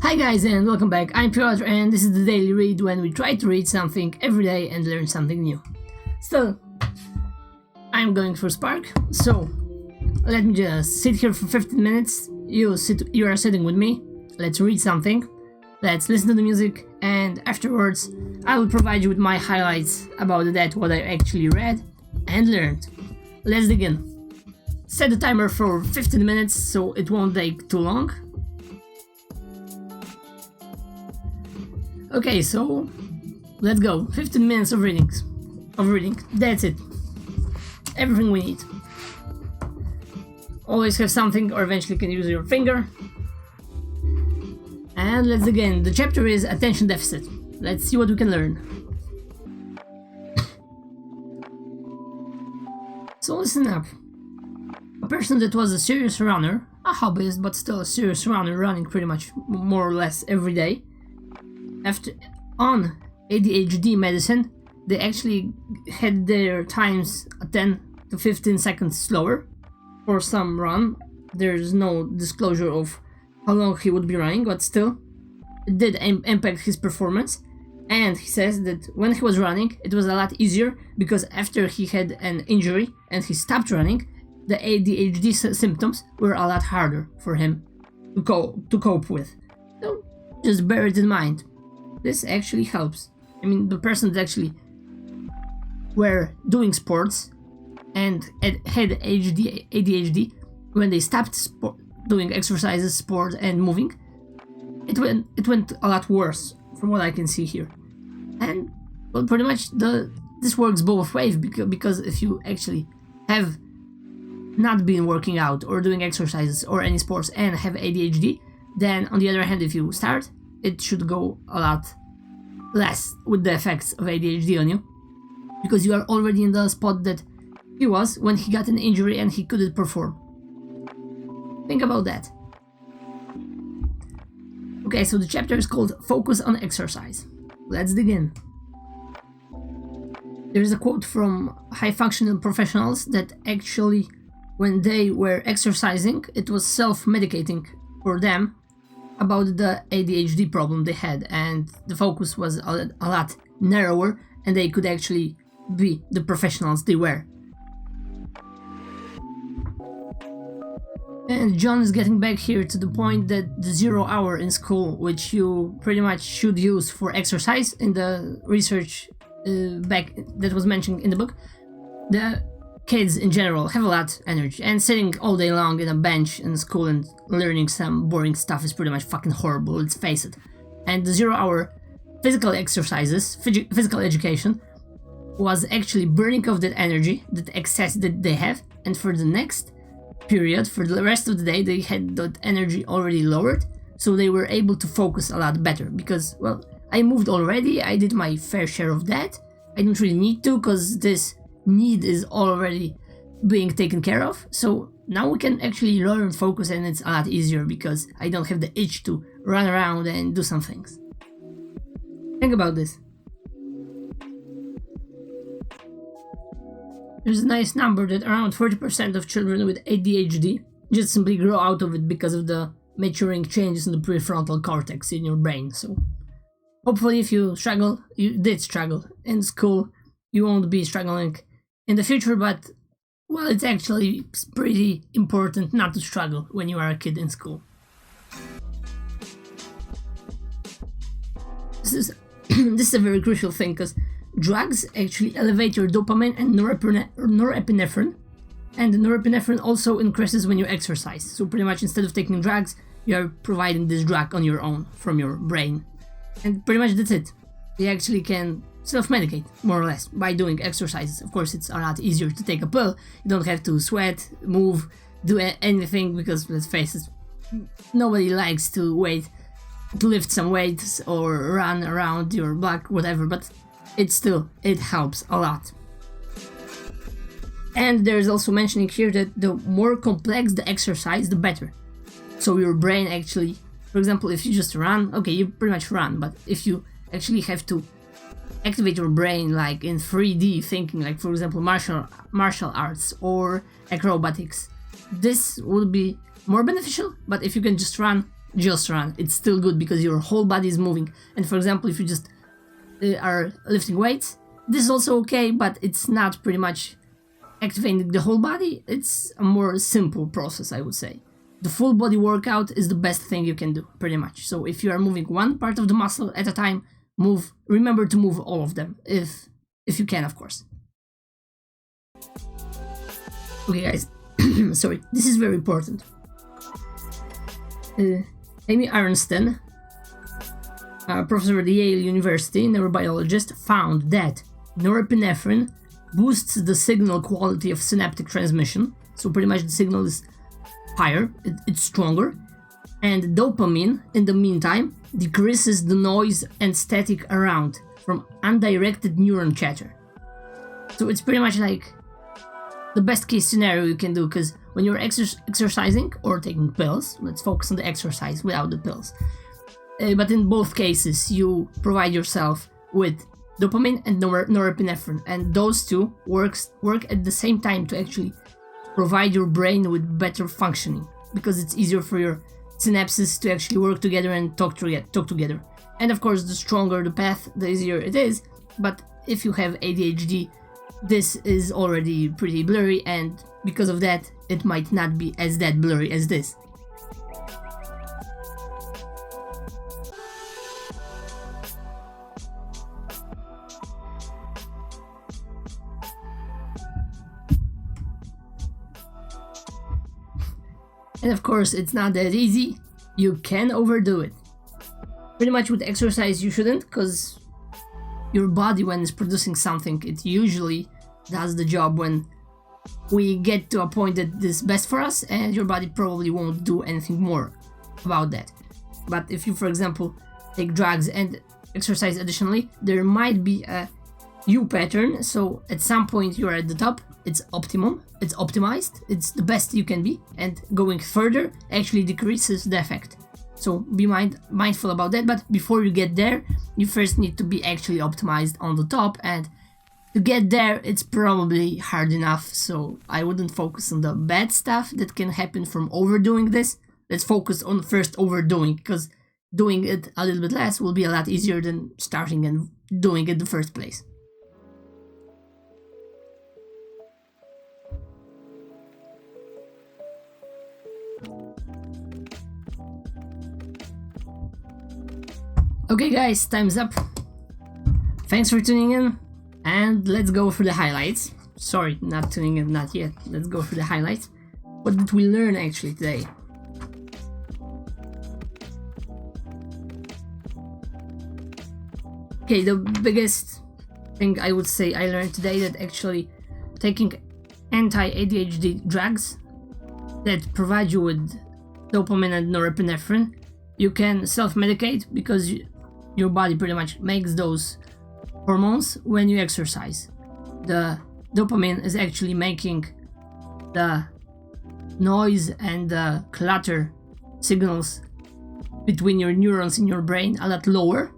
Hi guys and welcome back, I'm Piotr and this is the Daily Read when we try to read something every day and learn something new. So, I'm going for Spark, so let me just sit here for 15 minutes, you are sitting with me, let's read something, let's listen to the music, and afterwards I will provide you with my highlights about that, what I actually read and learned. Let's dig in. Set the timer for 15 minutes so it won't take too long. Okay, so let's go. 15 minutes of reading. That's it. Everything we need. Always have something, or eventually can use your finger. And let's begin. The chapter is attention deficit. Let's see what we can learn. So listen up. A person that was a serious runner, a hobbyist but still a serious runner, running pretty much more or less every day, after on ADHD medicine, they actually had their times 10 to 15 seconds slower for some run. There's no disclosure of how long he would be running, but still, it did impact his performance. And he says that when he was running, it was a lot easier because after he had an injury and he stopped running, the ADHD symptoms were a lot harder for him to cope with. So just bear it in mind. This actually helps. I mean, the person that actually were doing sports and had ADHD, when they stopped doing exercises, sport, and moving, it went a lot worse, from what I can see here. And well, pretty much this works both ways because if you actually have not been working out or doing exercises or any sports and have ADHD, then on the other hand, if you start, it should go a lot less with the effects of ADHD on you, because you are already in the spot that he was when he got an injury and he couldn't perform. Think about that. Okay, so the chapter is called Focus on Exercise. Let's dig in. There's a quote from high-functional professionals that actually, when they were exercising, it was self-medicating for them about the ADHD problem they had, and the focus was a lot narrower and they could actually be the professionals they were. And John is getting back here to the point that the 0 hour in school, which you pretty much should use for exercise in the research back that was mentioned in the book, the kids in general have a lot of energy, and sitting all day long in a bench in school and learning some boring stuff is pretty much fucking horrible, let's face it. And the 0 hour physical exercises, physical education, was actually burning off that energy, that excess that they have, and for the next period, for the rest of the day, they had that energy already lowered, so they were able to focus a lot better, because, well, I moved already, I did my fair share of that, I don't really need to, because this need is already being taken care of, so now we can actually learn focus, and it's a lot easier because I don't have the itch to run around and do some things. Think about this. There's a nice number that around 40% of children with ADHD just simply grow out of it because of the maturing changes in the prefrontal cortex in your brain. So hopefully if you did struggle in school, you won't be struggling in the future, but well, it's actually pretty important not to struggle when you are a kid in school. This is a very crucial thing, because drugs actually elevate your dopamine and norepinephrine, and the norepinephrine also increases when you exercise. So pretty much instead of taking drugs, you are providing this drug on your own from your brain. And pretty much that's it. You actually can self-medicate, more or less, by doing exercises. Of course, it's a lot easier to take a pill. You don't have to sweat, move, do anything, because let's face it, nobody likes to lift some weights or run around your block, whatever, but it helps a lot. And there's also mentioning here that the more complex the exercise, the better. So your brain actually, for example, if you just run, okay, you pretty much run, but if you actually have to activate your brain like in 3D thinking, like for example martial arts or acrobatics, this would be more beneficial. But if you can just run, just run. It's still good because your whole body is moving. And for example, if you just are lifting weights, this is also okay, but it's not pretty much activating the whole body. It's a more simple process, I would say. The full body workout is the best thing you can do, pretty much. So if you are moving one part of the muscle at a time, remember to move all of them, if you can, of course. Okay, guys, sorry, this is very important. Amy Arnsten, a professor at Yale University, neurobiologist, found that norepinephrine boosts the signal quality of synaptic transmission. So pretty much the signal is higher, it's stronger. And dopamine, in the meantime, decreases the noise and static around from undirected neuron chatter. So it's pretty much like the best case scenario you can do, because when you're exercising or taking pills, let's focus on the exercise without the pills. But in both cases, you provide yourself with dopamine and norepinephrine, and those two work at the same time to actually provide your brain with better functioning, because it's easier for your synapses to actually work together and talk together. And of course, the stronger the path, the easier it is. But if you have ADHD, this is already pretty blurry, and because of that, it might not be as that blurry as this. And of course, it's not that easy. You can overdo it. Pretty much with exercise, you shouldn't, because your body, when it's producing something, it usually does the job when we get to a point that is best for us, and your body probably won't do anything more about that. But if you, for example, take drugs and exercise additionally, there might be a U pattern. So at some point you're at the top, it's optimum, it's optimized, it's the best you can be, and going further actually decreases the effect. So be mindful about that, but before you get there, you first need to be actually optimized on the top, and to get there, it's probably hard enough, so I wouldn't focus on the bad stuff that can happen from overdoing this. Let's focus on first overdoing, because doing it a little bit less will be a lot easier than starting and doing it in the first place. Okay guys, time's up. Thanks for tuning in, and let's go through the highlights. Sorry, not tuning in, not yet. Let's go through the highlights. What did we learn actually today? Okay, the biggest thing I would say I learned today, that actually taking anti-ADHD drugs that provide you with dopamine and norepinephrine, you can self-medicate, because your body pretty much makes those hormones when you exercise. The dopamine is actually making the noise and the clutter signals between your neurons in your brain a lot lower,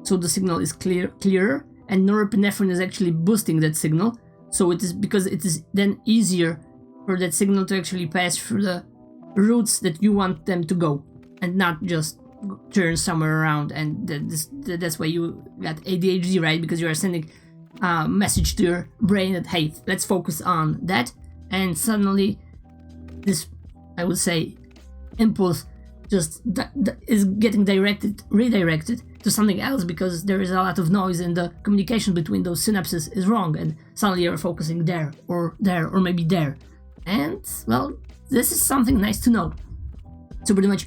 so the signal is clearer, and norepinephrine is actually boosting that signal, so it is, because it is then easier for that signal to actually pass through the routes that you want them to go, and not just turn somewhere around. And that's why you got ADHD, right? Because you are sending a message to your brain that, hey, let's focus on that, and suddenly this, I would say, impulse just is getting redirected to something else, because there is a lot of noise and the communication between those synapses is wrong, and suddenly you're focusing there, or maybe there. And, well, this is something nice to know. So pretty much,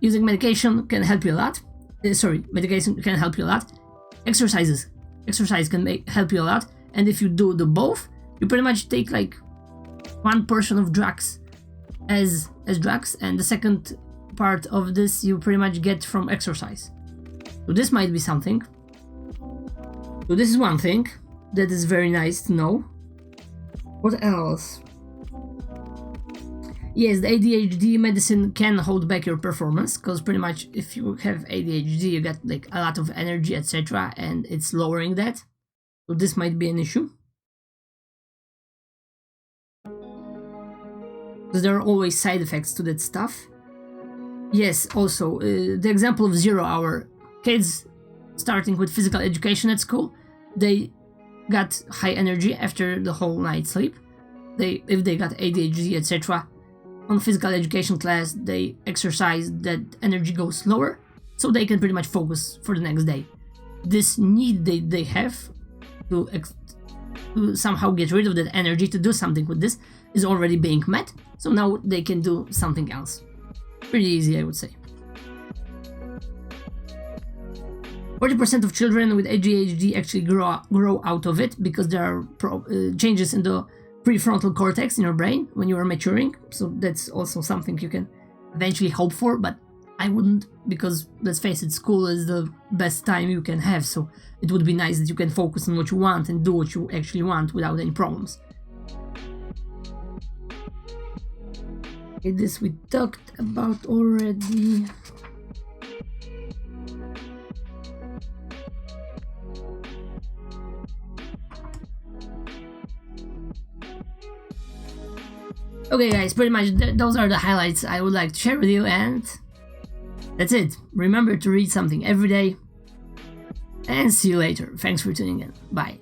using medication can help you a lot. Medication can help you a lot. Exercise can help you a lot. And if you do the both, you pretty much take like one portion of drugs as drugs, and the second part of this you pretty much get from exercise. So this might be something. So this is one thing that is very nice to know. What else? Yes, the ADHD medicine can hold back your performance, because pretty much if you have ADHD, you get like a lot of energy, etc., and it's lowering that. So this might be an issue. Because there are always side effects to that stuff. Yes, also, the example of 0 hour. Kids starting with physical education at school, they got high energy after the whole night sleep. If they got ADHD, etc., on physical education class, they exercise, that energy goes lower, so they can pretty much focus for the next day. This need they have to somehow get rid of that energy to do something with this is already being met, so now they can do something else. Pretty easy, I would say. 40% of children with ADHD actually grow out of it because there are changes in the prefrontal cortex in your brain when you are maturing, so that's also something you can eventually hope for, but I wouldn't, because let's face it, school is the best time you can have, so it would be nice that you can focus on what you want and do what you actually want without any problems. Okay, this we talked about already. Okay guys, pretty much those are the highlights I would like to share with you, and that's it. Remember to read something every day, and see you later. Thanks for tuning in. Bye.